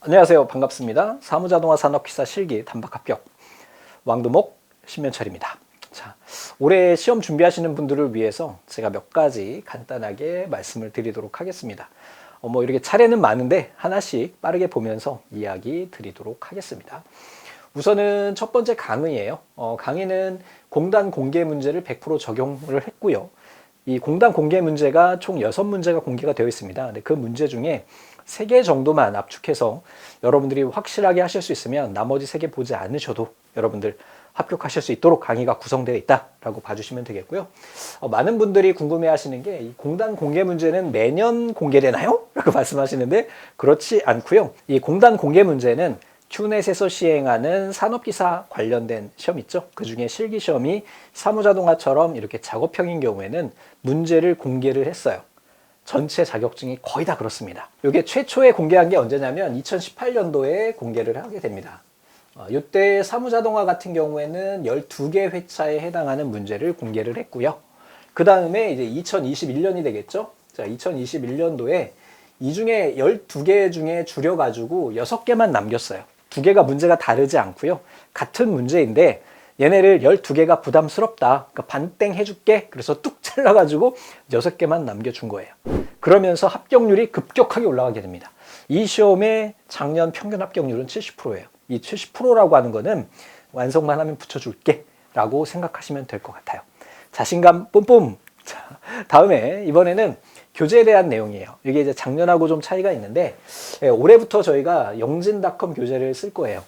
안녕하세요. 반갑습니다. 사무자동화 산업기사 실기 단박 합격 왕두목 신면철입니다. 자, 올해 시험 준비하시는 분들을 위해서 제가 몇 가지 간단하게 말씀을 드리도록 하겠습니다. 이렇게 차례는 많은데 하나씩 빠르게 보면서 이야기 드리도록 하겠습니다. 우선은 첫 번째 강의예요. 강의는 공단 공개 문제를 100% 적용을 했고요. 이 공단 공개 문제가 총 6문제가 공개가 되어 있습니다. 근데 그 문제 중에 3개 정도만 압축해서 여러분들이 확실하게 하실 수 있으면 나머지 3개 보지 않으셔도 여러분들 합격하실 수 있도록 강의가 구성되어 있다라고 봐주시면 되겠고요. 많은 분들이 궁금해 하시는 게 이 공단 공개 문제는 매년 공개되나요? 라고 말씀하시는데 그렇지 않고요. 이 공단 공개 문제는 큐넷에서 시행하는 산업기사 관련된 시험 있죠? 그 중에 실기시험이 사무자동화처럼 이렇게 작업형인 경우에는 문제를 공개를 했어요. 전체 자격증이 거의 다 그렇습니다. 이게 최초에 공개한 게 언제냐면 2018년도에 공개를 하게 됩니다. 이때 사무자동화 같은 경우에는 12개 회차에 해당하는 문제를 공개를 했고요. 그 다음에 이제 2021년이 되겠죠? 자, 2021년도에 이 중에 12개 중에 줄여가지고 6개만 남겼어요. 2개가 문제가 다르지 않고요. 같은 문제인데 얘네를 12개가 부담스럽다. 그러니까 반땡 해줄게. 그래서 뚝 잘라가지고 6개만 남겨준 거예요. 그러면서 합격률이 급격하게 올라가게 됩니다. 이 시험의 작년 평균 합격률은 70%예요. 이 70%라고 하는 거는 완성만 하면 붙여줄게 라고 생각하시면 될 것 같아요. 자신감 뿜뿜. 자, 다음에 이번에는 교재에 대한 내용이에요. 이게 이제 작년하고 좀 차이가 있는데 올해부터 저희가 영진닷컴 교재를 쓸 거예요.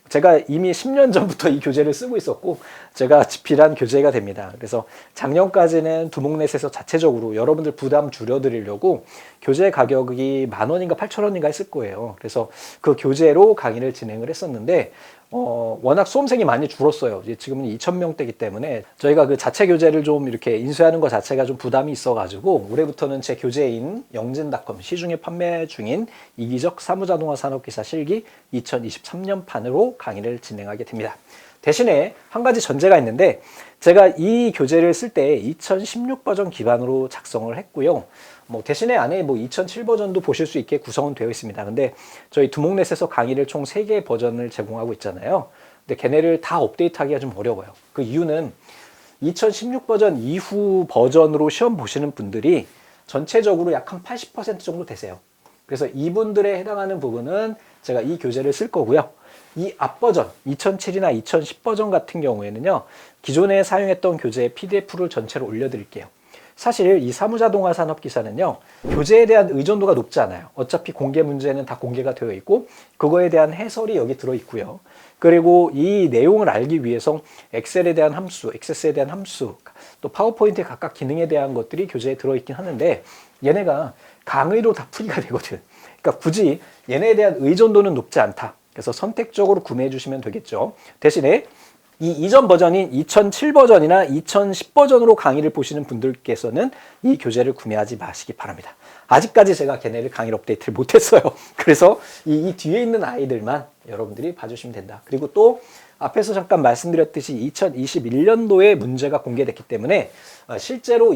제가 이미 10년 전부터 이 교재를 쓰고 있었고 제가 집필한 교재가 됩니다. 그래서 작년까지는 두목넷에서 자체적으로 여러분들 부담 줄여드리려고 교재 가격이 10,000원인가 8,000원인가 했을 거예요. 그래서 그 교재로 강의를 진행을 했었는데 워낙 수험생이 많이 줄었어요. 이제 지금은 2,000명대이기 때문에 저희가 그 자체 교재를 좀 이렇게 인수하는 것 자체가 좀 부담이 있어가지고 올해부터는 제 교재인 영진닷컴 시중에 판매 중인 이기적 사무자동화 산업기사 실기 2023년 판으로 강의를 진행하게 됩니다. 대신에 한 가지 전제가 있는데 제가 이 교재를 쓸 때 2016 버전 기반으로 작성을 했고요. 대신에 안에 2007 버전도 보실 수 있게 구성은 되어 있습니다. 근데 저희 두목넷에서 강의를 총 3개 버전을 제공하고 있잖아요. 근데 걔네를 다 업데이트하기가 좀 어려워요. 그 이유는 2016 버전 이후 버전으로 시험 보시는 분들이 전체적으로 약 한 80% 정도 되세요. 그래서 이분들에 해당하는 부분은 제가 이 교재를 쓸 거고요. 이 앞버전 2007이나 2010 버전 같은 경우에는요. 기존에 사용했던 교재의 PDF를 전체로 올려드릴게요. 사실 이 사무자동화 산업기사는요. 교재에 대한 의존도가 높지 않아요. 어차피 공개 문제는 다 공개가 되어 있고 그거에 대한 해설이 여기 들어있고요. 그리고 이 내용을 알기 위해서 엑셀에 대한 함수, 액세스에 대한 함수, 또 파워포인트의 각각 기능에 대한 것들이 교재에 들어있긴 하는데 얘네가 강의로 다 풀이가 되거든. 그러니까 굳이 얘네에 대한 의존도는 높지 않다. 그래서 선택적으로 구매해 주시면 되겠죠. 대신에 이 이전 버전인 2007 버전이나 2010 버전으로 강의를 보시는 분들께서는 이 교재를 구매하지 마시기 바랍니다. 아직까지 제가 걔네를 강의를 업데이트를 못했어요. 그래서 이 뒤에 있는 아이들만 여러분들이 봐주시면 된다. 그리고 또 앞에서 잠깐 말씀드렸듯이 2021년도에 문제가 공개됐기 때문에 실제로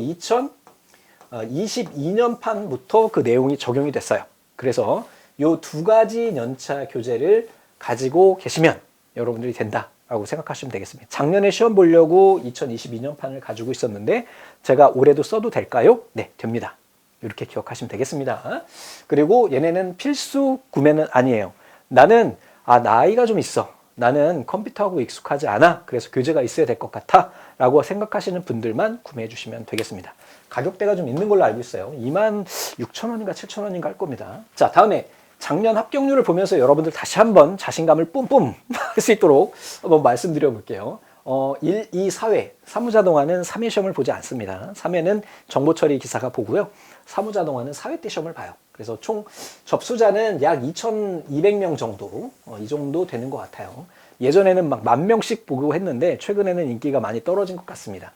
2022년 판부터 그 내용이 적용이 됐어요. 그래서 이 2가지 연차 교재를 가지고 계시면 여러분들이 된다라고 생각하시면 되겠습니다. 작년에 시험 보려고 2022년 판을 가지고 있었는데 제가 올해도 써도 될까요? 네, 됩니다. 이렇게 기억하시면 되겠습니다. 그리고 얘네는 필수 구매는 아니에요. 나는 나이가 좀 있어. 나는 컴퓨터하고 익숙하지 않아. 그래서 교재가 있어야 될 것 같아. 라고 생각하시는 분들만 구매해 주시면 되겠습니다. 가격대가 좀 있는 걸로 알고 있어요. 26,000원인가 7,000원인가 할 겁니다. 자, 다음에 작년 합격률을 보면서 여러분들 다시 한번 자신감을 뿜뿜 할 수 있도록 한번 말씀드려 볼게요. 1, 2, 4회 사무자동화는 3회 시험을 보지 않습니다. 3회는 정보처리 기사가 보고요. 사무자동화는 4회 때 시험을 봐요. 그래서 총 접수자는 약 2,200명 정도 이 정도 되는 것 같아요. 예전에는 막 10,000명씩 보고 했는데 최근에는 인기가 많이 떨어진 것 같습니다.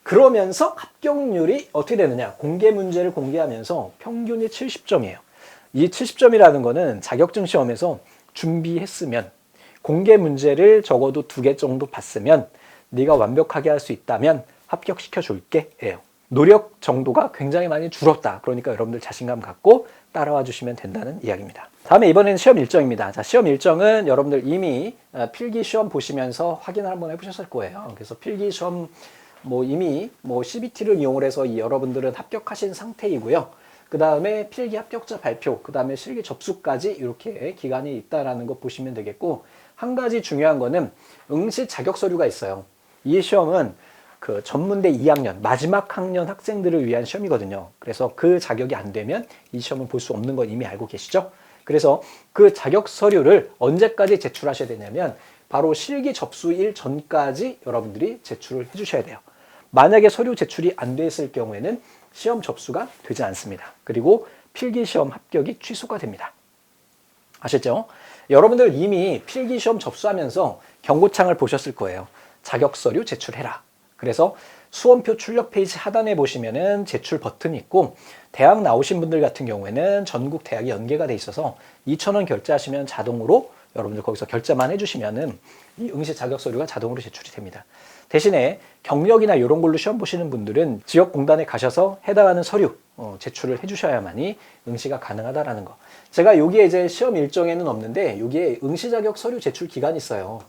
그러면서 합격률이 어떻게 되느냐? 공개 문제를 공개하면서 평균이 70점이에요. 이 70점이라는 거는 자격증 시험에서 준비했으면 공개 문제를 적어도 2개 정도 봤으면 네가 완벽하게 할 수 있다면 합격시켜 줄게 예요. 노력 정도가 굉장히 많이 줄었다. 그러니까 여러분들 자신감 갖고 따라와 주시면 된다는 이야기입니다. 다음에 이번에는 시험 일정입니다. 자, 시험 일정은 여러분들 이미 필기 시험 보시면서 확인을 한번 해보셨을 거예요. 그래서 필기 시험 이미 CBT를 이용을 해서 여러분들은 합격하신 상태이고요. 그 다음에 필기 합격자 발표, 그 다음에 실기 접수까지 이렇게 기간이 있다라는 거 보시면 되겠고, 한 가지 중요한 거는 응시 자격 서류가 있어요. 이 시험은 그 전문대 2학년, 마지막 학년 학생들을 위한 시험이거든요. 그래서 그 자격이 안 되면 이 시험을 볼 수 없는 건 이미 알고 계시죠? 그래서 그 자격 서류를 언제까지 제출하셔야 되냐면 바로 실기 접수일 전까지 여러분들이 제출을 해주셔야 돼요. 만약에 서류 제출이 안 됐을 경우에는 시험 접수가 되지 않습니다. 그리고 필기시험 합격이 취소가 됩니다. 아셨죠? 여러분들 이미 필기시험 접수하면서 경고창을 보셨을 거예요. 자격 서류 제출해라. 그래서 수험표 출력 페이지 하단에 보시면은 제출 버튼이 있고, 대학 나오신 분들 같은 경우에는 전국 대학이 연계가 돼 있어서 2,000원 결제하시면 자동으로 여러분들 거기서 결제만 해주시면은 이 응시 자격 서류가 자동으로 제출이 됩니다. 대신에 경력이나 이런 걸로 시험 보시는 분들은 지역공단에 가셔서 해당하는 서류 제출을 해주셔야만이 응시가 가능하다라는 거. 제가 여기에 이제 시험 일정에는 없는데 여기에 응시 자격 서류 제출 기간이 있어요.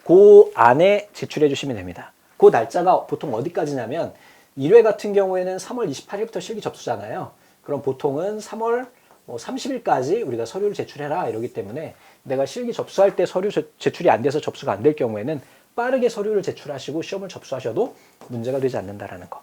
그 안에 제출해 주시면 됩니다. 그 날짜가 보통 어디까지냐면 1회 같은 경우에는 3월 28일부터 실기 접수잖아요. 그럼 보통은 3월 30일까지 우리가 서류를 제출해라 이러기 때문에 내가 실기 접수할 때 서류 제출이 안 돼서 접수가 안 될 경우에는 빠르게 서류를 제출하시고 시험을 접수하셔도 문제가 되지 않는다라는 거.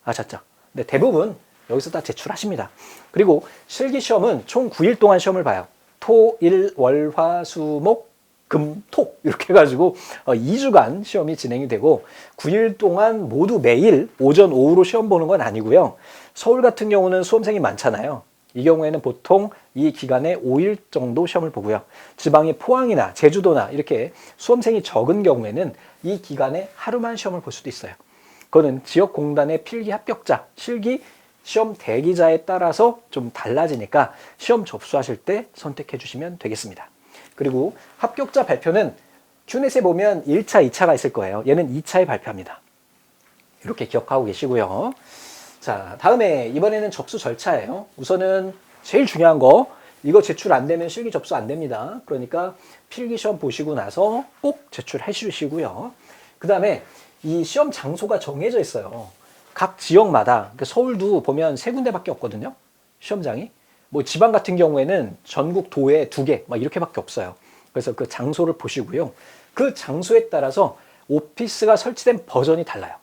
아셨죠? 근데 대부분 여기서 다 제출하십니다. 그리고 실기 시험은 총 9일 동안 시험을 봐요. 토, 일, 월, 화, 수, 목, 금, 토 이렇게 해가지고 2주간 시험이 진행이 되고 9일 동안 모두 매일 오전, 오후로 시험 보는 건 아니고요. 서울 같은 경우는 수험생이 많잖아요. 이 경우에는 보통 이 기간에 5일 정도 시험을 보고요. 지방의 포항이나 제주도나 이렇게 수험생이 적은 경우에는 이 기간에 하루만 시험을 볼 수도 있어요. 그거는 지역공단의 필기 합격자, 실기 시험 대기자에 따라서 좀 달라지니까 시험 접수하실 때 선택해 주시면 되겠습니다. 그리고 합격자 발표는 큐넷에 보면 1차, 2차가 있을 거예요. 얘는 2차에 발표합니다. 이렇게 기억하고 계시고요. 자, 다음에 이번에는 접수 절차예요. 우선은 제일 중요한 거, 이거 제출 안 되면 실기 접수 안 됩니다. 그러니까 필기 시험 보시고 나서 꼭 제출해 주시고요. 그 다음에 이 시험 장소가 정해져 있어요. 각 지역마다, 서울도 보면 3군데밖에 없거든요. 시험장이. 지방 같은 경우에는 전국 도에 2개 막 이렇게밖에 없어요. 그래서 그 장소를 보시고요. 그 장소에 따라서 오피스가 설치된 버전이 달라요.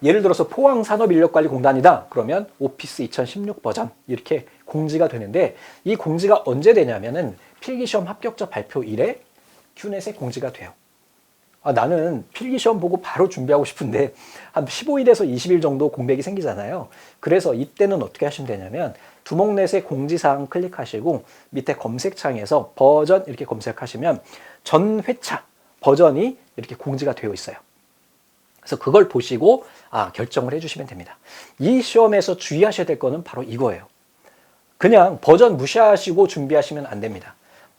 예를 들어서 포항산업인력관리공단이다. 그러면 오피스 2016 버전 이렇게 공지가 되는데, 이 공지가 언제 되냐면은 필기시험 합격자 발표일에 큐넷에 공지가 돼요. 나는 필기시험 보고 바로 준비하고 싶은데 한 15일에서 20일 정도 공백이 생기잖아요. 그래서 이때는 어떻게 하시면 되냐면 두목넷의 공지사항 클릭하시고 밑에 검색창에서 버전 이렇게 검색하시면 전 회차 버전이 이렇게 공지가 되어 있어요. 그래서 그걸 보시고 결정을 해주시면 됩니다. 이 시험에서 주의하셔야 될 거는 바로 이거예요. 그냥 버전 무시하시고 준비하시면 안 됩니다.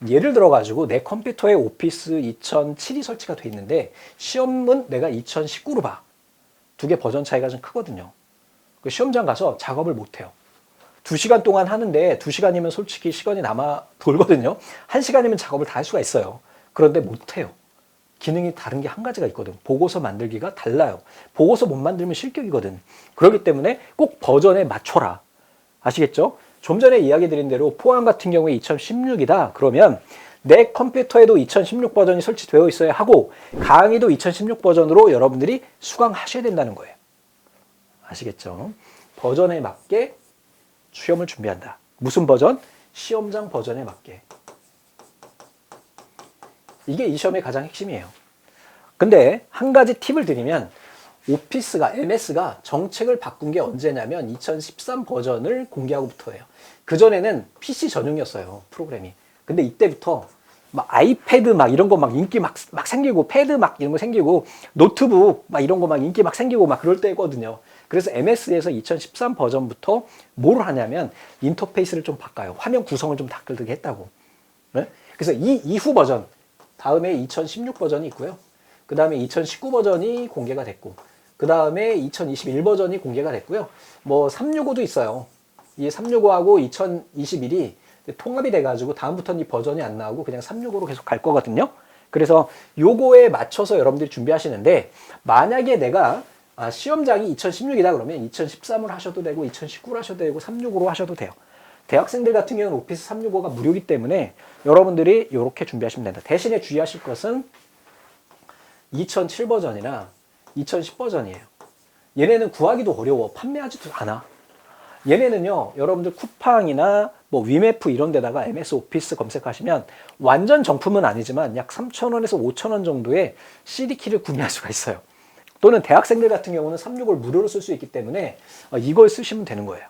예를 들어가지고 내 컴퓨터에 오피스 2007이 설치가 돼 있는데 시험은 내가 2019로 봐. 2개 버전 차이가 좀 크거든요. 그 시험장 가서 작업을 못 해요. 2시간 동안 하는데 2시간이면 솔직히 시간이 남아 돌거든요. 1시간이면 작업을 다 할 수가 있어요. 그런데 못 해요. 기능이 다른 게 한 가지가 있거든. 보고서 만들기가 달라요. 보고서 못 만들면 실격이거든. 그렇기 때문에 꼭 버전에 맞춰라. 아시겠죠? 좀 전에 이야기 드린 대로 포항 같은 경우에 2016이다. 그러면 내 컴퓨터에도 2016 버전이 설치되어 있어야 하고 강의도 2016 버전으로 여러분들이 수강하셔야 된다는 거예요. 아시겠죠? 버전에 맞게 시험을 준비한다. 무슨 버전? 시험장 버전에 맞게. 이게 이 시험의 가장 핵심이에요. 근데 한 가지 팁을 드리면 오피스가, MS가 정책을 바꾼 게 언제냐면 2013 버전을 공개하고부터예요. 그전에는 PC 전용이었어요, 프로그램이. 근데 이때부터 막 아이패드 막 이런 거 막 인기 막 생기고, 패드 막 이런 거 생기고, 노트북 막 이런 거 막 인기 막 생기고 막 그럴 때거든요. 그래서 MS에서 2013 버전부터 뭘 하냐면 인터페이스를 좀 바꿔요. 화면 구성을 좀 다르게 했다고. 네? 그래서 이 이후 버전, 다음에 2016 버전이 있고요. 그 다음에 2019 버전이 공개가 됐고, 그 다음에 2021 버전이 공개가 됐고요. 뭐 365도 있어요. 이 365하고 2021이 통합이 돼가지고 다음부터는 이 버전이 안 나오고 그냥 365로 계속 갈 거거든요. 그래서 요거에 맞춰서 여러분들이 준비하시는데, 만약에 내가 시험장이 2016이다 그러면 2013을 하셔도 되고 2019를 하셔도 되고 365로 하셔도 돼요. 대학생들 같은 경우는 오피스 365가 무료이기 때문에 여러분들이 이렇게 준비하시면 된다. 대신에 주의하실 것은 2007 버전이나 2010 버전이에요. 얘네는 구하기도 어려워. 판매하지도 않아. 얘네는요, 여러분들 쿠팡이나 뭐 위메프 이런 데다가 MS 오피스 검색하시면 완전 정품은 아니지만 약 3,000원에서 5,000원 정도의 CD키를 구매할 수가 있어요. 또는 대학생들 같은 경우는 365를 무료로 쓸 수 있기 때문에 이걸 쓰시면 되는 거예요.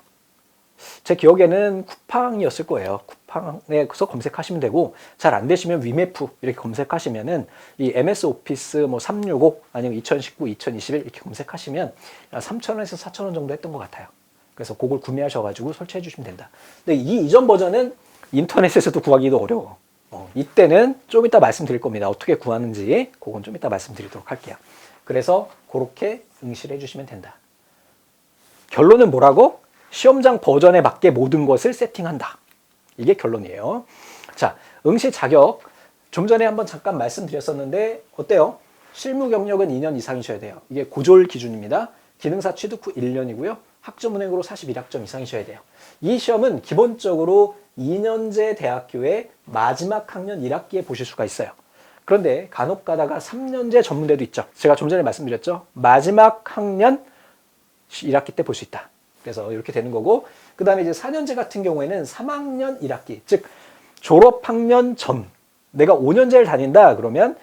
제 기억에는 쿠팡이었을 거예요. 쿠팡에서 검색하시면 되고, 잘 안 되시면 위메프 이렇게 검색하시면은 이 MS 오피스 뭐 365 아니면 2019, 2021 이렇게 검색하시면 3,000원에서 4,000원 정도 했던 것 같아요. 그래서 그걸 구매하셔가지고 설치해 주시면 된다. 근데 이 이전 버전은 인터넷에서도 구하기도 어려워. 이때는 좀 이따 말씀드릴 겁니다. 어떻게 구하는지 그건 좀 이따 말씀드리도록 할게요. 그래서 그렇게 응시를 해주시면 된다. 결론은 뭐라고? 시험장 버전에 맞게 모든 것을 세팅한다. 이게 결론이에요. 자, 응시 자격. 좀 전에 한번 잠깐 말씀드렸었는데 어때요? 실무 경력은 2년 이상이셔야 돼요. 이게 고졸 기준입니다. 기능사 취득 후 1년이고요. 학점 은행으로 41학점 이상이셔야 돼요. 이 시험은 기본적으로 2년제 대학교의 마지막 학년 1학기에 보실 수가 있어요. 그런데 간혹 가다가 3년제 전문대도 있죠. 제가 좀 전에 말씀드렸죠. 마지막 학년 1학기 때 볼 수 있다. 그래서 이렇게 되는 거고, 그 다음에 이제 4년제 같은 경우에는 3학년 1학기, 즉 졸업학년 전, 내가 5년제를 다닌다 그러면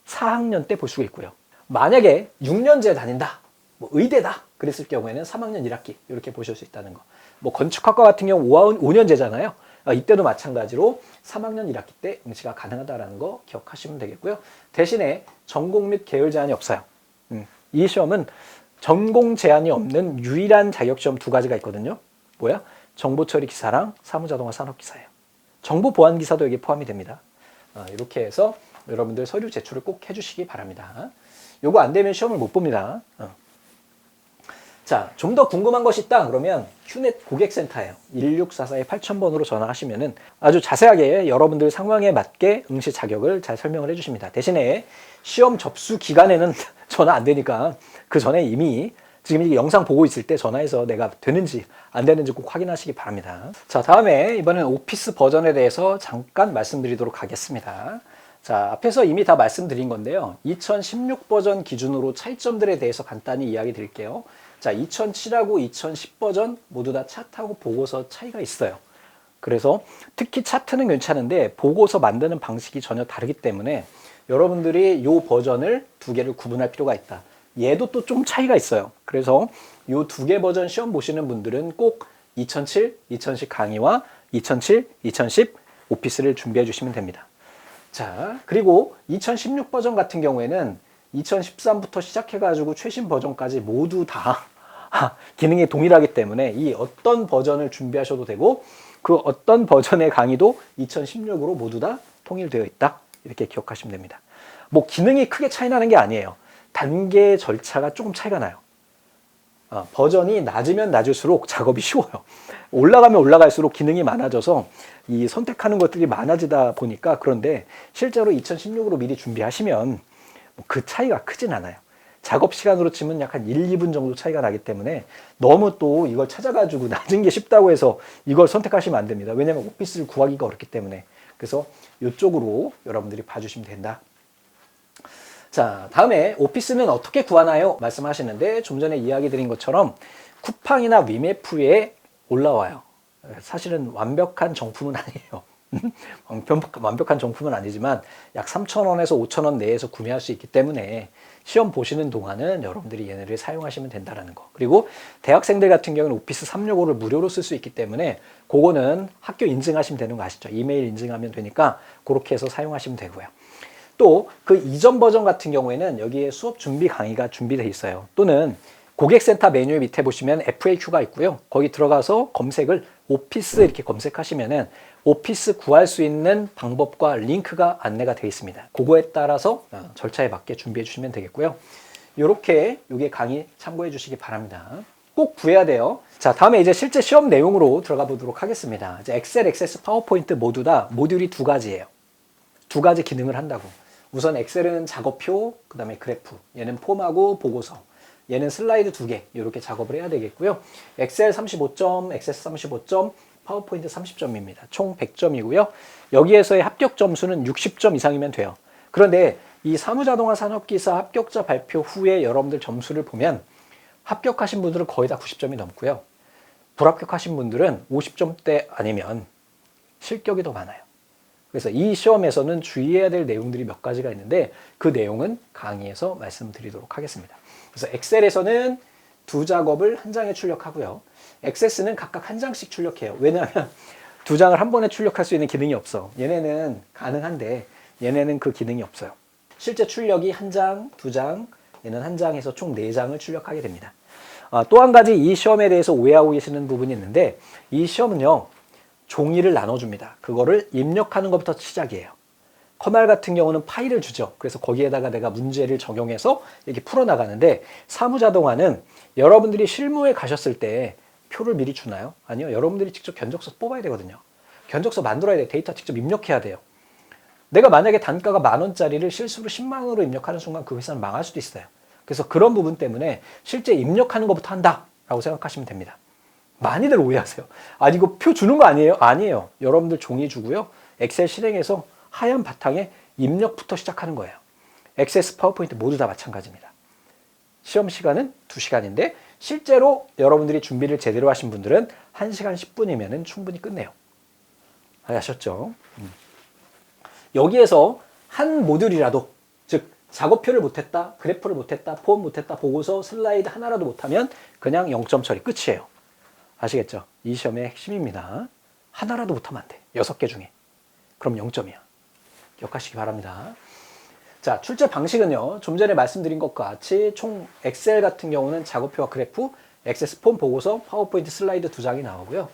4학년 때 볼 수가 있고요. 만약에 6년제 다닌다, 뭐 의대다 그랬을 경우에는 3학년 1학기 이렇게 보실 수 있다는 거. 뭐 건축학과 같은 경우 5년제잖아요. 이때도 마찬가지로 3학년 1학기 때 응시가 가능하다는 거 기억하시면 되겠고요. 대신에 전공 및 계열 제한이 없어요. 이 시험은 전공 제한이 없는 유일한 자격시험 2가지가 있거든요. 뭐야? 정보처리 기사랑 사무자동화 산업기사예요. 정보보안기사도 여기 포함이 됩니다. 이렇게 해서 여러분들 서류 제출을 꼭 해주시기 바랍니다. 요거 안 되면 시험을 못 봅니다. 자, 좀 더 궁금한 것이 있다 그러면 휴넷 고객센터예요. 1644-8000번으로 전화하시면은 아주 자세하게 여러분들 상황에 맞게 응시 자격을 잘 설명을 해주십니다. 대신에 시험 접수 기간에는 전화 안 되니까 그 전에 이미 지금 이 영상 보고 있을 때 전화해서 내가 되는지 안 되는지 꼭 확인하시기 바랍니다. 자, 다음에 이번엔 오피스 버전에 대해서 잠깐 말씀드리도록 하겠습니다. 자, 앞에서 이미 다 말씀드린 건데요. 2016 버전 기준으로 차이점들에 대해서 간단히 이야기 드릴게요. 자, 2007하고 2010 버전 모두 다 차트하고 보고서 차이가 있어요. 그래서 특히 차트는 괜찮은데 보고서 만드는 방식이 전혀 다르기 때문에 여러분들이 이 버전을 2개를 구분할 필요가 있다. 얘도 또 좀 차이가 있어요. 그래서 이 2개 버전 시험 보시는 분들은 꼭 2007, 2010 강의와 2007, 2010 오피스를 준비해 주시면 됩니다. 자, 그리고 2016 버전 같은 경우에는 2013부터 시작해가지고 최신 버전까지 모두 다 기능이 동일하기 때문에 이 어떤 버전을 준비하셔도 되고 그 어떤 버전의 강의도 2016으로 모두 다 통일되어 있다. 이렇게 기억하시면 됩니다. 뭐 기능이 크게 차이 나는 게 아니에요. 단계 절차가 조금 차이가 나요. 버전이 낮으면 낮을수록 작업이 쉬워요. 올라가면 올라갈수록 기능이 많아져서 이 선택하는 것들이 많아지다 보니까 그런데 실제로 2016으로 미리 준비하시면 그 차이가 크진 않아요. 작업 시간으로 치면 약 한 1, 2분 정도 차이가 나기 때문에 너무 또 이걸 찾아가지고 낮은 게 쉽다고 해서 이걸 선택하시면 안 됩니다. 왜냐하면 오피스를 구하기가 어렵기 때문에. 그래서 이쪽으로 여러분들이 봐주시면 된다. 자, 다음에 오피스는 어떻게 구하나요? 말씀하시는데 좀 전에 이야기 드린 것처럼 쿠팡이나 위메프에 올라와요. 사실은 완벽한 정품은 아니에요. 완벽한 정품은 아니지만 약 3,000원에서 5,000원 내에서 구매할 수 있기 때문에 시험 보시는 동안은 여러분들이 얘네를 사용하시면 된다는 거. 그리고 대학생들 같은 경우는 오피스 365를 무료로 쓸 수 있기 때문에 그거는 학교 인증하시면 되는 거 아시죠? 이메일 인증하면 되니까 그렇게 해서 사용하시면 되고요. 또 그 이전 버전 같은 경우에는 여기에 수업 준비 강의가 준비되어 있어요. 또는 고객센터 메뉴 밑에 보시면 FAQ가 있고요. 거기 들어가서 검색을 오피스 이렇게 검색하시면은 오피스 구할 수 있는 방법과 링크가 안내가 되어 있습니다. 그거에 따라서 절차에 맞게 준비해 주시면 되겠고요. 요렇게 요게 강의 참고해 주시기 바랍니다. 꼭 구해야 돼요. 자, 다음에 이제 실제 시험 내용으로 들어가 보도록 하겠습니다. 이제 엑셀, 액세스, 파워포인트 모두 다 모듈이 두 가지예요. 두 가지 기능을 한다고. 우선 엑셀은 작업표, 그 다음에 그래프. 얘는 폼하고 보고서. 얘는 슬라이드 두 개. 이렇게 작업을 해야 되겠고요. 엑셀 35점, 액세스 35점, 파워포인트 30점입니다. 총 100점이고요. 여기에서의 합격 점수는 60점 이상이면 돼요. 그런데 이 사무자동화 산업기사 합격자 발표 후에 여러분들 점수를 보면 합격하신 분들은 거의 다 90점이 넘고요. 불합격하신 분들은 50점대 아니면 실격이 더 많아요. 그래서 이 시험에서는 주의해야 될 내용들이 몇 가지가 있는데 그 내용은 강의에서 말씀드리도록 하겠습니다. 그래서 엑셀에서는 두 작업을 한 장에 출력하고요. 액세스는 각각 한 장씩 출력해요. 왜냐하면 두 장을 한 번에 출력할 수 있는 기능이 없어. 얘네는 가능한데 얘네는 그 기능이 없어요. 실제 출력이 한 장, 두 장, 얘는 한 장에서 총 4장을 출력하게 됩니다. 또 한 가지 이 시험에 대해서 오해하고 계시는 부분이 있는데 이 시험은요. 종이를 나눠줍니다. 그거를 입력하는 것부터 시작이에요. 커말 같은 경우는 파일을 주죠. 그래서 거기에다가 내가 문제를 적용해서 이렇게 풀어나가는데 사무자동화는 여러분들이 실무에 가셨을 때 표를 미리 주나요? 아니요. 여러분들이 직접 견적서 뽑아야 되거든요. 견적서 만들어야 돼요. 데이터 직접 입력해야 돼요. 내가 만약에 단가가 10,000원짜리를 실수로 10만 원으로 입력하는 순간 그 회사는 망할 수도 있어요. 그래서 그런 부분 때문에 실제 입력하는 것부터 한다라고 생각하시면 됩니다. 많이들 오해하세요. 아니 이거 표 주는 거 아니에요? 아니에요. 여러분들 종이 주고요. 엑셀 실행해서 하얀 바탕에 입력부터 시작하는 거예요. 액세스, 파워포인트 모두 다 마찬가지입니다. 시험 시간은 2시간인데 실제로 여러분들이 준비를 제대로 하신 분들은 1시간 10분이면 충분히 끝내요. 아셨죠? 여기에서 한 모듈이라도 즉 작업표를 못했다, 그래프를 못했다, 폼 못했다, 보고서, 슬라이드 하나라도 못하면 그냥 0점 처리 끝이에요. 아시겠죠? 이 시험의 핵심입니다. 하나라도 못하면 안 돼. 6개 중에. 그럼 0점이야. 기억하시기 바랍니다. 자, 출제 방식은요. 좀 전에 말씀드린 것과 같이 총 엑셀 같은 경우는 작업표와 그래프, 액세스 폼 보고서, 파워포인트 슬라이드 2장이 나오고요.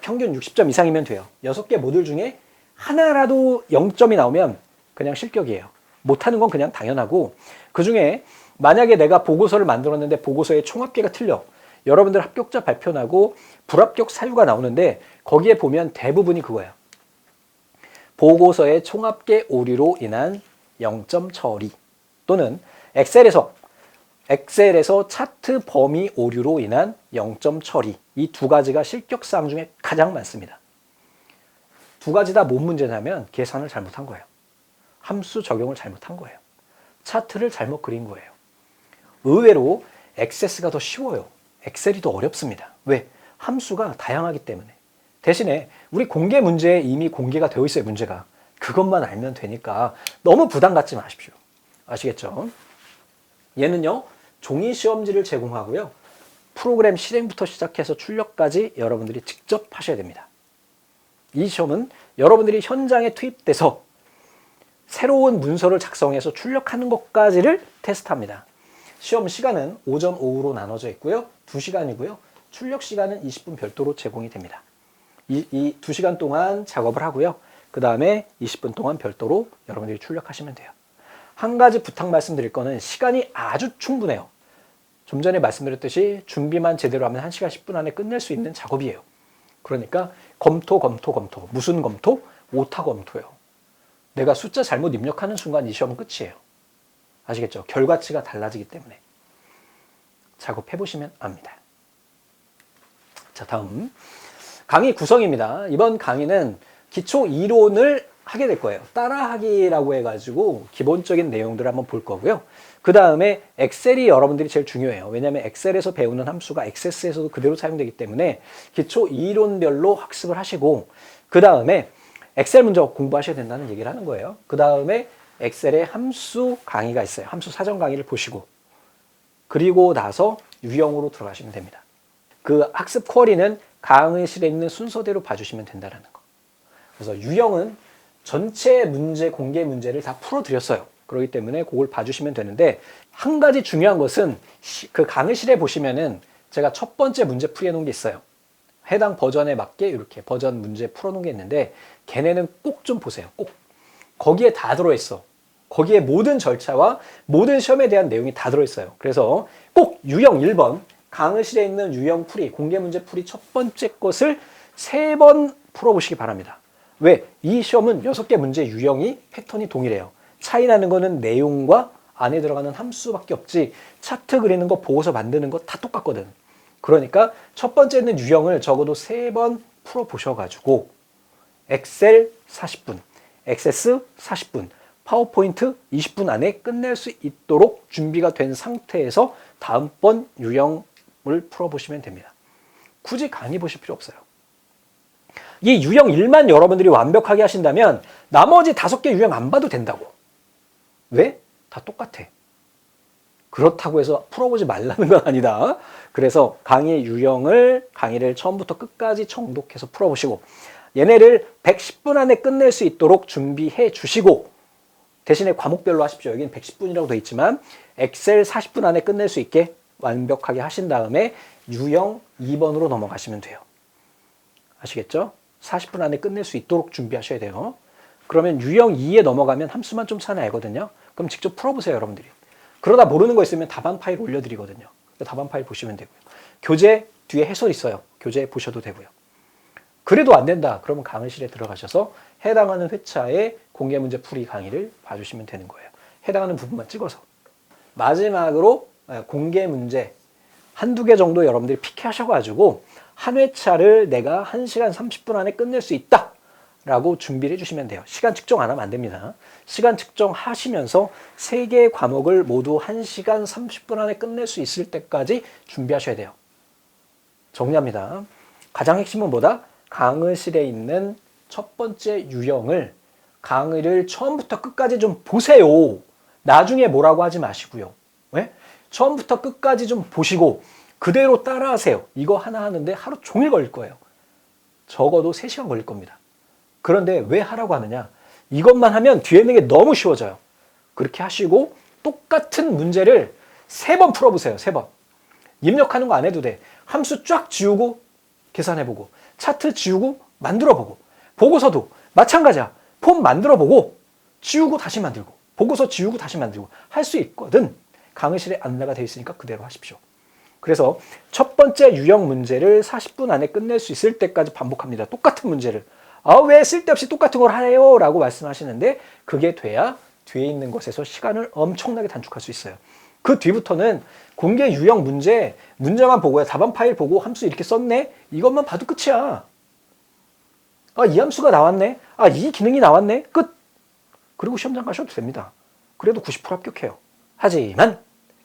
평균 60점 이상이면 돼요. 6개 모듈 중에 하나라도 0점이 나오면 그냥 실격이에요. 못하는 건 그냥 당연하고 그중에 만약에 내가 보고서를 만들었는데 보고서의 총합계가 틀려. 여러분들 합격자 발표 나고 불합격 사유가 나오는데 거기에 보면 대부분이 그거예요. 보고서의 총합계 오류로 인한 0점 처리 또는 엑셀에서 차트 범위 오류로 인한 0점 처리 이 두 가지가 실격사항 중에 가장 많습니다. 두 가지 다 뭔 문제냐면 계산을 잘못한 거예요. 함수 적용을 잘못한 거예요. 차트를 잘못 그린 거예요. 의외로 액세스가 더 쉬워요. 엑셀이 더 어렵습니다. 왜? 함수가 다양하기 때문에. 대신에 우리 공개 문제에 이미 공개가 되어 있어요. 문제가. 그것만 알면 되니까 너무 부담 갖지 마십시오. 아시겠죠? 얘는요. 종이 시험지를 제공하고요. 프로그램 실행부터 시작해서 출력까지 여러분들이 직접 하셔야 됩니다. 이 시험은 여러분들이 현장에 투입돼서 새로운 문서를 작성해서 출력하는 것까지를 테스트합니다. 시험 시간은 오전, 오후로 나눠져 있고요. 2시간이고요. 출력 시간은 20분 별도로 제공이 됩니다. 이 2시간 동안 작업을 하고요. 그 다음에 20분 동안 별도로 여러분들이 출력하시면 돼요. 한 가지 부탁 말씀드릴 거는 시간이 아주 충분해요. 좀 전에 말씀드렸듯이 준비만 제대로 하면 1시간 10분 안에 끝낼 수 있는 작업이에요. 그러니까 검토. 무슨 검토? 오타 검토요. 내가 숫자 잘못 입력하는 순간 이 시험은 끝이에요. 아시겠죠? 결과치가 달라지기 때문에. 작업해보시면 압니다. 자, 다음. 강의 구성입니다. 이번 강의는 기초 이론을 하게 될 거예요. 따라하기라고 해가지고 기본적인 내용들을 한번 볼 거고요. 그 다음에 엑셀이 여러분들이 제일 중요해요. 왜냐하면 엑셀에서 배우는 함수가 액세스에서도 그대로 사용되기 때문에 기초 이론별로 학습을 하시고 그 다음에 엑셀 문제 공부하셔야 된다는 얘기를 하는 거예요. 그 다음에 엑셀의 함수 강의가 있어요. 함수 사전 강의를 보시고 그리고 나서 유형으로 들어가시면 됩니다. 그 학습 쿼리는 강의실에 있는 순서대로 봐주시면 된다는 거. 그래서 유형은 전체 문제, 공개 문제를 다 풀어드렸어요. 그렇기 때문에 그걸 봐주시면 되는데 한 가지 중요한 것은 그 강의실에 보시면은 제가 첫 번째 문제 풀이해 놓은 게 있어요. 해당 버전에 맞게 이렇게 버전 문제 풀어놓은 게 있는데 걔네는 꼭 좀 보세요. 꼭. 거기에 다 들어있어. 거기에 모든 절차와 모든 시험에 대한 내용이 다 들어있어요. 그래서 꼭 유형 1번, 강의실에 있는 유형 풀이, 공개 문제 풀이 첫 번째 것을 3번 풀어보시기 바랍니다. 왜? 이 시험은 6개 문제 유형이 패턴이 동일해요. 차이 나는 거는 내용과 안에 들어가는 함수밖에 없지, 차트 그리는 거, 보고서 만드는 거 다 똑같거든. 그러니까 첫 번째는 유형을 적어도 3번 풀어보셔가지고 엑셀 40분, 액세스 40분, 파워포인트 20분 안에 끝낼 수 있도록 준비가 된 상태에서 다음번 유형을 풀어보시면 됩니다. 굳이 강의 보실 필요 없어요. 이 유형 1만 여러분들이 완벽하게 하신다면 나머지 5개 유형 안 봐도 된다고. 왜? 다 똑같아. 그렇다고 해서 풀어보지 말라는 건 아니다. 그래서 강의를 처음부터 끝까지 정독해서 풀어보시고, 얘네를 110분 안에 끝낼 수 있도록 준비해 주시고, 대신에 과목별로 하십시오. 여기는 110분이라고 되어 있지만 엑셀 40분 안에 끝낼 수 있게 완벽하게 하신 다음에 유형 2번으로 넘어가시면 돼요. 아시겠죠? 40분 안에 끝낼 수 있도록 준비하셔야 돼요. 그러면 유형 2에 넘어가면 함수만 좀 차이 나거든요. 그럼 직접 풀어보세요, 여러분들이. 그러다 모르는 거 있으면 답안 파일 올려드리거든요. 답안 파일 보시면 되고요. 교재 뒤에 해설 있어요. 교재 보셔도 되고요. 그래도 안 된다. 그러면 강의실에 들어가셔서 해당하는 회차의 공개 문제 풀이 강의를 봐주시면 되는 거예요. 해당하는 부분만 찍어서. 마지막으로 공개 문제 한두 개 정도 여러분들이 픽하셔가지고 한 회차를 내가 1시간 30분 안에 끝낼 수 있다 라고 준비를 해주시면 돼요. 시간 측정 안 하면 안 됩니다. 시간 측정하시면서 3개의 과목을 모두 1시간 30분 안에 끝낼 수 있을 때까지 준비하셔야 돼요. 정리합니다. 가장 핵심은 뭐다? 강의실에 있는 첫 번째 유형을 강의를 처음부터 끝까지 좀 보세요. 나중에 뭐라고 하지 마시고요. 왜? 처음부터 끝까지 좀 보시고 그대로 따라하세요. 이거 하나 하는데 하루 종일 걸릴 거예요. 적어도 3시간 걸릴 겁니다. 그런데 왜 하라고 하느냐? 이것만 하면 뒤에 있는 게 너무 쉬워져요. 그렇게 하시고 똑같은 문제를 3번 풀어보세요. 3번. 입력하는 거 안 해도 돼. 함수 쫙 지우고 계산해보고 차트 지우고 만들어보고 보고서도 마찬가지야. 폼 만들어보고 지우고 다시 만들고 보고서 지우고 다시 만들고 할 수 있거든. 강의실에 안내가 되어 있으니까 그대로 하십시오. 그래서 첫 번째 유형 문제를 40분 안에 끝낼 수 있을 때까지 반복합니다. 똑같은 문제를. 왜 쓸데없이 똑같은 걸 해요? 라고 말씀하시는데 그게 돼야 뒤에 있는 것에서 시간을 엄청나게 단축할 수 있어요. 그 뒤부터는 공개 유형 문제만 보고요. 답안 파일 보고 함수 이렇게 썼네? 이것만 봐도 끝이야. 이 함수가 나왔네? 이 기능이 나왔네? 끝! 그리고 시험장 가셔도 됩니다. 그래도 90% 합격해요. 하지만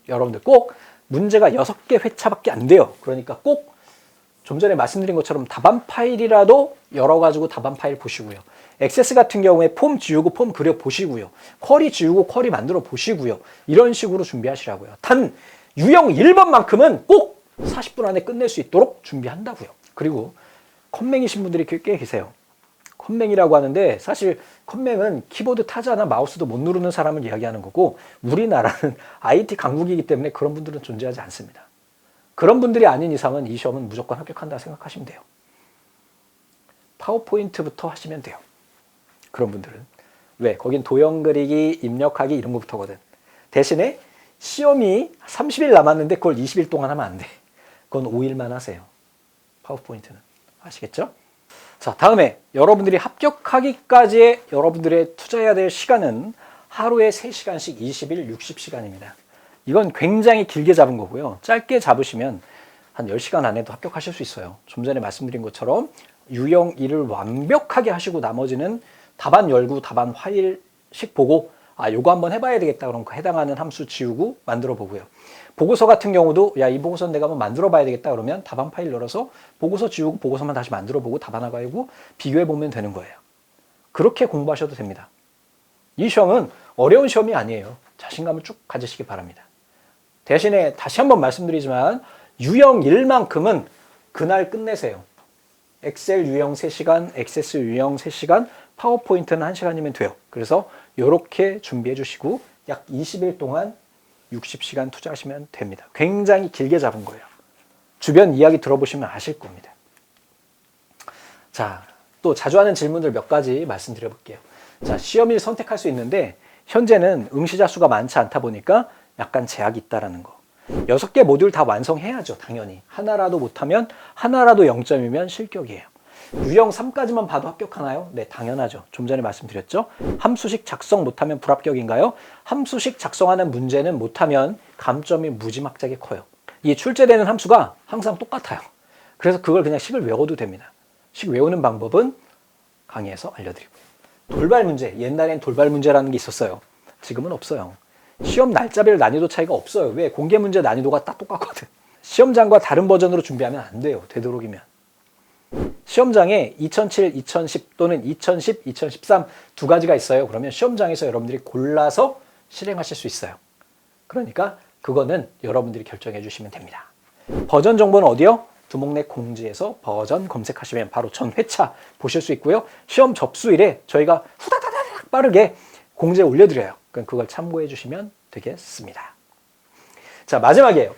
여러분들 꼭 문제가 6개 회차밖에 안 돼요. 그러니까 꼭 좀 전에 말씀드린 것처럼 답안 파일이라도 열어가지고 답안 파일 보시고요. 액세스 같은 경우에 폼 지우고 폼 그려 보시고요. 쿼리 지우고 쿼리 만들어 보시고요. 이런 식으로 준비하시라고요. 단 유형 1번만큼은 꼭 40분 안에 끝낼 수 있도록 준비한다고요. 그리고 컴맹이신 분들이 꽤 계세요. 컴맹이라고 하는데 사실 컴맹은 키보드 타자나 마우스도 못 누르는 사람을 이야기하는 거고 우리나라는 IT 강국이기 때문에 그런 분들은 존재하지 않습니다. 그런 분들이 아닌 이상은 이 시험은 무조건 합격한다 생각하시면 돼요. 파워포인트부터 하시면 돼요. 그런 분들은. 왜? 거긴 도형 그리기, 입력하기 이런 것부터거든. 대신에 시험이 30일 남았는데 그걸 20일 동안 하면 안 돼. 그건 5일만 하세요. 파워포인트는. 아시겠죠? 자, 다음에 여러분들이 합격하기까지의 여러분들의 투자해야 될 시간은 하루에 3시간씩 20일 60시간입니다. 이건 굉장히 길게 잡은 거고요. 짧게 잡으시면 한 10시간 안에도 합격하실 수 있어요. 좀 전에 말씀드린 것처럼 유형 1을 완벽하게 하시고 나머지는 답안 열고 답안 파일씩 보고 요거 한번 해봐야 되겠다. 그럼 그 해당하는 함수 지우고 만들어 보고요. 보고서 같은 경우도 이 보고서는 내가 한번 만들어 봐야 되겠다. 그러면 답안 파일 열어서 보고서 지우고 보고서만 다시 만들어 보고 답안 하고 비교해 보면 되는 거예요. 그렇게 공부하셔도 됩니다. 이 시험은 어려운 시험이 아니에요. 자신감을 쭉 가지시기 바랍니다. 대신에 다시 한번 말씀드리지만 유형 1만큼은 그날 끝내세요. 엑셀 유형 3시간, 액세스 유형 3시간, 파워포인트는 1시간이면 돼요. 그래서 이렇게 준비해 주시고 약 20일 동안 60시간 투자하시면 됩니다. 굉장히 길게 잡은 거예요. 주변 이야기 들어보시면 아실 겁니다. 자, 또 자주 하는 질문들 몇 가지 말씀드려 볼게요. 자, 시험일 선택할 수 있는데 현재는 응시자 수가 많지 않다 보니까 약간 제약이 있다라는 거. 6개 모듈 다 완성해야죠, 당연히. 하나라도 못하면, 하나라도 0점이면 실격이에요. 유형 3까지만 봐도 합격하나요? 네, 당연하죠. 좀 전에 말씀드렸죠. 함수식 작성 못하면 불합격인가요? 함수식 작성하는 문제는 못하면 감점이 무지막지하게 커요. 이 출제되는 함수가 항상 똑같아요. 그래서 그걸 그냥 식을 외워도 됩니다. 식 외우는 방법은 강의에서 알려드리고요. 돌발 문제, 옛날엔 돌발 문제라는 게 있었어요. 지금은 없어요. 시험 날짜별 난이도 차이가 없어요. 왜? 공개 문제 난이도가 딱 똑같거든. 시험장과 다른 버전으로 준비하면 안 돼요. 되도록이면. 시험장에 2007, 2010 또는 2010, 2013 두 가지가 있어요. 그러면 시험장에서 여러분들이 골라서 실행하실 수 있어요. 그러니까 그거는 여러분들이 결정해 주시면 됩니다. 버전 정보는 어디요? 두목내 공지에서 버전 검색하시면 바로 전 회차 보실 수 있고요. 시험 접수일에 저희가 후다다닥 빠르게 공지에 올려드려요. 그럼 그걸 참고해 주시면 되겠습니다. 자, 마지막이에요.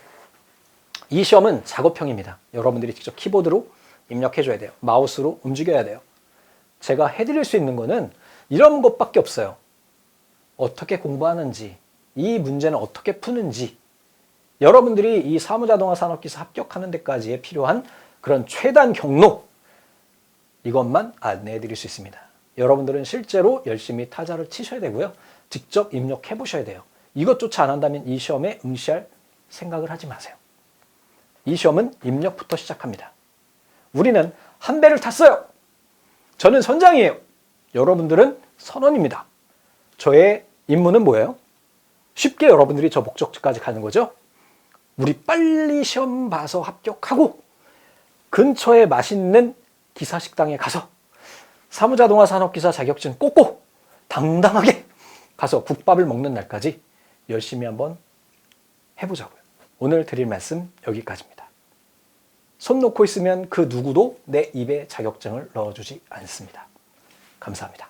이 시험은 작업형입니다. 여러분들이 직접 키보드로 입력해 줘야 돼요. 마우스로 움직여야 돼요. 제가 해드릴 수 있는 거는 이런 것밖에 없어요. 어떻게 공부하는지, 이 문제는 어떻게 푸는지, 여러분들이 이 사무자동화 산업기사 합격하는 데까지에 필요한 그런 최단 경로, 이것만 안내해 드릴 수 있습니다. 여러분들은 실제로 열심히 타자를 치셔야 되고요. 직접 입력해 보셔야 돼요. 이것조차 안 한다면 이 시험에 응시할 생각을 하지 마세요. 이 시험은 입력부터 시작합니다. 우리는 한 배를 탔어요. 저는 선장이에요. 여러분들은 선원입니다. 저의 임무는 뭐예요? 쉽게 여러분들이 저 목적지까지 가는 거죠. 우리 빨리 시험 봐서 합격하고 근처에 맛있는 기사식당에 가서 사무자동화 산업기사 자격증 꽂고 당당하게 가서 국밥을 먹는 날까지 열심히 한번 해보자고요. 오늘 드릴 말씀 여기까지입니다. 손 놓고 있으면 그 누구도 내 입에 자격증을 넣어주지 않습니다. 감사합니다.